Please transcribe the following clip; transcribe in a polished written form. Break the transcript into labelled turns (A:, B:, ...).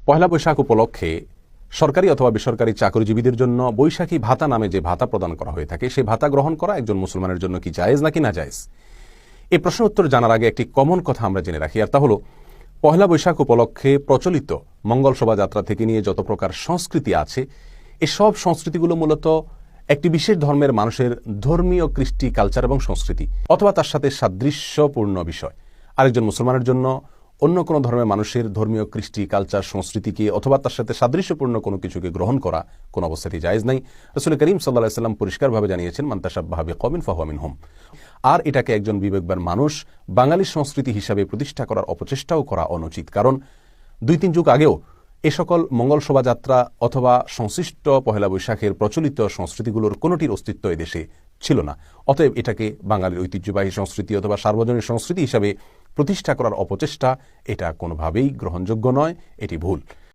A: পহেলা বৈশাখ উপলক্ষে সরকারি অথবা বেসরকারি চাকরিজীবীদের জন্য বৈশাখী ভাতা নামে যে ভাতা প্রদান করা হয়ে থাকে সেই ভাতা গ্রহণ করা একজন মুসলমানের জন্য কি জায়েজ নাকি না জায়েজ, এই প্রশ্নের উত্তর জানার আগে একটি কমন কথা আমরা জেনে রাখি, আর তা হলো পহেলা বৈশাখ উপলক্ষে প্রচলিত মঙ্গল শোভাযাত্রা থেকে নিয়ে যত প্রকার সংস্কৃতি আছে এসব সংস্কৃতিগুলো মূলত একটি বিশেষ ধর্মের মানুষের ধর্মীয় কৃষ্টি কালচার এবং সংস্কৃতি অথবা তার সাথে সাদৃশ্যপূর্ণ বিষয়। আরেকজন মুসলমানের জন্য অন্য কোনো ধর্মের মানুষের ধর্মীয় কৃষ্টি কালচার সংস্কৃতিকে অথবা তার সাথে সাদৃশ্যপূর্ণ কোনো কিছুকে গ্রহণ করা কোন অবস্থাতেই জায়েজ নাই। রাসূল করিম সাল্লাল্লাহু আলাইহি ওয়াসাল্লাম পরিষ্কারভাবে জানিয়েছেন, মান তাশাব্বাহা বিকওমিন ফাহুয়া মিনহুম। আর এটাকে একজন বিবেকবান মানুষ বাঙালি সংস্কৃতি হিসাবে প্রতিষ্ঠা করার অপচেষ্টাও করা অনুচিত, কারণ 2-3 যুগ আগেও এ সকল মঙ্গল শোভাযাত্রা অথবা সংশ্লিষ্ট পহেলা বৈশাখের প্রচলিত সংস্কৃতিগুলোর কোনোটির অস্তিত্ব এদেশে ছিল না। অতএব এটাকে বাঙালির ঐতিহ্যবাহী সংস্কৃতি অথবা সার্বজনীন সংস্কৃতি হিসাবে প্রতিষ্ঠা করার অপচেষ্টা এটা কোনোভাবেই গ্রহণযোগ্য নয়, এটি ভুল।